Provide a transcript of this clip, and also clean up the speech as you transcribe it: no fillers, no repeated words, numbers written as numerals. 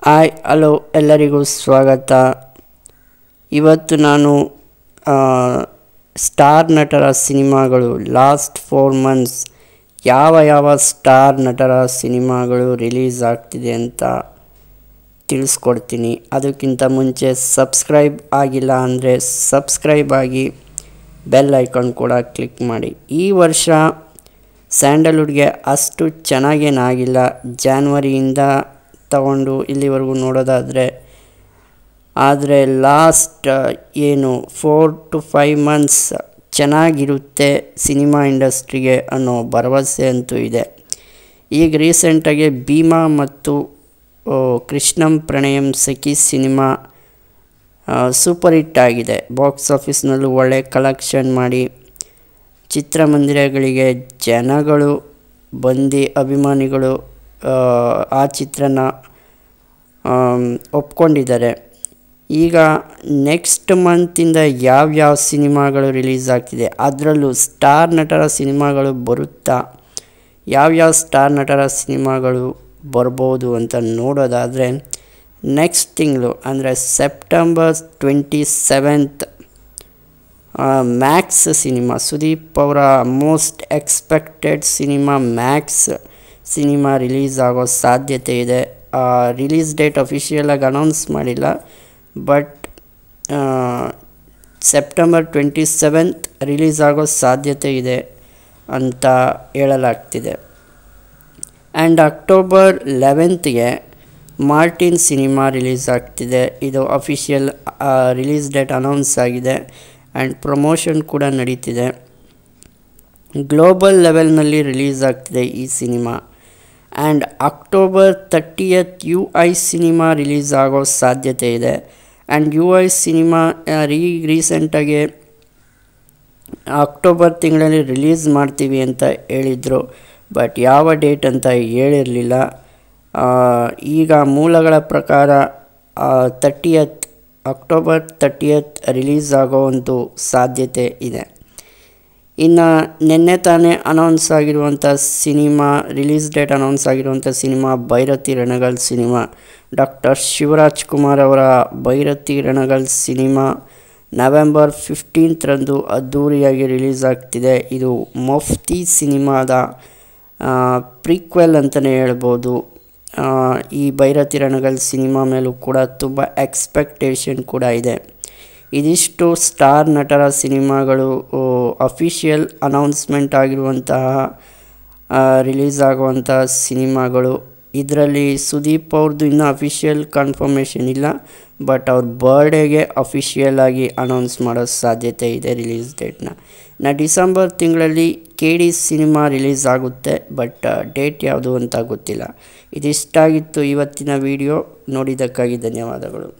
Hi hello ಎಲ್ಲರಿಗೂ ಸ್ವಾಗತ. ಇವತ್ತು ನಾನು ಸ್ಟಾರ್ ನಟರ ಸಿನಿಮಾಗಳು ಲಾಸ್ಟ್ 4 ಮಂತ್ಸ್ ಯಾವ ಸ್ಟಾರ್ ನಟರ ಸಿನಿಮಾಗಳು ರಿಲೀಸ್ ಆಗ್ತಿದೆ ಅಂತ ತಿಳಿಸ್ಕೊಡ್ತೀನಿ. ಅದಕ್ಕಿಂತ ಮುಂಚೆ ಸಬ್ಸ್ಕ್ರೈಬ್ ಆಗಿಲ್ಲ ಅಂದರೆ ಸಬ್ಸ್ಕ್ರೈಬ್ ಆಗಿ ಬೆಲ್ ಐಕಾನ್ ಕೂಡ ಕ್ಲಿಕ್ ಮಾಡಿ. ಈ ವರ್ಷ ಸ್ಯಾಂಡಲ್ವುಡ್ಗೆ ಅಷ್ಟು ಚೆನ್ನಾಗೇನಾಗಿಲ್ಲ. ಜಾನ್ವರಿಯಿಂದ ತಗೊಂಡು ಇಲ್ಲಿವರೆಗೂ ನೋಡೋದಾದರೆ, ಆದರೆ ಲಾಸ್ಟ್ 4 to 5 ಮಂತ್ಸ್ ಚೆನ್ನಾಗಿರುತ್ತೆ ಸಿನಿಮಾ ಇಂಡಸ್ಟ್ರಿಗೆ ಅನ್ನೋ ಭರವಸೆ ಅಂತೂ ಇದೆ. ಈಗ ರೀಸೆಂಟಾಗಿ ಭೀಮಾ ಮತ್ತು ಕೃಷ್ಣಂ ಪ್ರಣಯಂ ಸಖಿ ಸಿನಿಮಾ ಸೂಪರ್ ಹಿಟ್ ಆಗಿದೆ. ಬಾಕ್ಸ್ ಆಫೀಸ್ನಲ್ಲೂ ಒಳ್ಳೆ ಕಲೆಕ್ಷನ್ ಮಾಡಿ ಚಿತ್ರಮಂದಿರಗಳಿಗೆ ಜನಗಳು ಬಂದು ಅಭಿಮಾನಿಗಳು ಆ ಚಿತ್ರನ ಒಪ್ಕೊಂಡಿದ್ದಾರೆ. ಈಗ ನೆಕ್ಸ್ಟ್ ಮಂತಿಂದ ಯಾವ ಸಿನಿಮಾಗಳು ರಿಲೀಸ್ ಆಗ್ತಿದೆ, ಅದರಲ್ಲೂ ಸ್ಟಾರ್ ನಟರ ಸಿನಿಮಾಗಳು ಬರುತ್ತಾ, ಯಾವ ಸ್ಟಾರ್ ನಟರ ಸಿನಿಮಾಗಳು ಬರ್ಬೋದು ಅಂತ ನೋಡೋದಾದರೆ, ನೆಕ್ಸ್ಟ್ ತಿಂಗಳು ಅಂದರೆ ಸೆಪ್ಟೆಂಬರ್ 27 ಮ್ಯಾಕ್ಸ್ ಸಿನಿಮಾ, ಸುದೀಪ್ ಅವರ most expected cinema Max cinema release ಆಗೋ ಸಾಧ್ಯತೆ ಇದೆ. ರಿಲೀಸ್ ಡೇಟ್ ಅಫಿಷಿಯಲಾಗಿ ಅನೌನ್ಸ್ ಮಾಡಿಲ್ಲ, ಬಟ್ ಸೆಪ್ಟೆಂಬರ್ 27 ರಿಲೀಸ್ ಆಗೋ ಸಾಧ್ಯತೆ ಇದೆ ಅಂತ ಹೇಳಲಾಗ್ತಿದೆ. ಆ್ಯಂಡ್ ಅಕ್ಟೋಬರ್ 11ಗೆ ಮಾರ್ಟಿನ್ ಸಿನಿಮಾ ರಿಲೀಸ್ ಆಗ್ತಿದೆ. ಇದು ಅಫಿಷಿಯಲ್ ರಿಲೀಸ್ ಡೇಟ್ ಅನೌನ್ಸ್ ಆಗಿದೆ ಆ್ಯಂಡ್ ಪ್ರಮೋಷನ್ ಕೂಡ ನಡೀತಿದೆ. ಗ್ಲೋಬಲ್ ಲೆವೆಲ್ನಲ್ಲಿ ರಿಲೀಸ್ ಆಗ್ತಿದೆ ಈ ಸಿನಿಮಾ. And October 30 UI cinema release ಆಗೋ ಸಾಧ್ಯತೆ ಇದೆ. ಆ್ಯಂಡ್ UI ಸಿನಿಮಾ ರೀಸೆಂಟಾಗಿ ಅಕ್ಟೋಬರ್ ತಿಂಗಳಲ್ಲಿ ರಿಲೀಸ್ ಮಾಡ್ತೀವಿ ಅಂತ ಹೇಳಿದರು, ಬಟ್ ಯಾವ ಡೇಟ್ ಅಂತ ಹೇಳಿರಲಿಲ್ಲ. ಈಗ ಮೂಲಗಳ ಪ್ರಕಾರ ಅಕ್ಟೋಬರ್ 30 ರಿಲೀಸ್ ಆಗೋವಂಥ ಸಾಧ್ಯತೆ ಇದೆ. ಇನ್ನು ನಿನ್ನೆ ತಾನೇ ಅನೌನ್ಸ್ ಆಗಿರುವಂಥ ಸಿನಿಮಾ, ರಿಲೀಸ್ ಡೇಟ್ ಅನೌನ್ಸ್ ಆಗಿರುವಂಥ cinema Bhairathi Ranagal cinema. Doctor Shivaraj Kumar ಅವರ ಭೈರತಿ ರಣಗಲ್ ಸಿನಿಮಾ ನವೆಂಬರ್ 15ರಂದು ಅದ್ಧೂರಿಯಾಗಿ ರಿಲೀಸ್ ಆಗ್ತಿದೆ. ಇದು ಮಫ್ತಿ ಸಿನಿಮಾದ ಪ್ರೀಕ್ವೆಲ್ ಅಂತಲೇ ಹೇಳ್ಬೋದು. ಈ ಭೈರತಿ ರಣಗಲ್ ಸಿನಿಮಾ ಮೇಲೂ ಕೂಡ ತುಂಬ ಎಕ್ಸ್ಪೆಕ್ಟೇಷನ್ ಕೂಡ ಇದೆ. ಇದಿಷ್ಟು ಸ್ಟಾರ್ ನಟರ ಸಿನಿಮಾಗಳು ಅಫಿಷಿಯಲ್ ಅನೌನ್ಸ್ಮೆಂಟ್ ಆಗಿರುವಂತಹ ರಿಲೀಸ್ ಆಗುವಂಥ ಸಿನಿಮಾಗಳು. ಇದರಲ್ಲಿ ಸುದೀಪ್ ಅವ್ರದ್ದು ಇನ್ನೂ ಅಫಿಷಿಯಲ್ ಕನ್ಫರ್ಮೇಷನ್ ಇಲ್ಲ, ಬಟ್ ಅವ್ರ ಬರ್ಡೇಗೆ ಅಫಿಷಿಯಲ್ ಆಗಿ ಅನೌನ್ಸ್ ಮಾಡೋ ಸಾಧ್ಯತೆ ಇದೆ ರಿಲೀಸ್ ಡೇಟ್ನ. ಡಿಸೆಂಬರ್ ತಿಂಗಳಲ್ಲಿ KD ಸಿನಿಮಾ ರಿಲೀಸ್ ಆಗುತ್ತೆ, ಬಟ್ ಡೇಟ್ ಯಾವುದು ಅಂತ ಗೊತ್ತಿಲ್ಲ. ಇದಿಷ್ಟಾಗಿತ್ತು ಇವತ್ತಿನ ವಿಡಿಯೋ. ನೋಡಿದ್ದಕ್ಕಾಗಿ ಧನ್ಯವಾದಗಳು.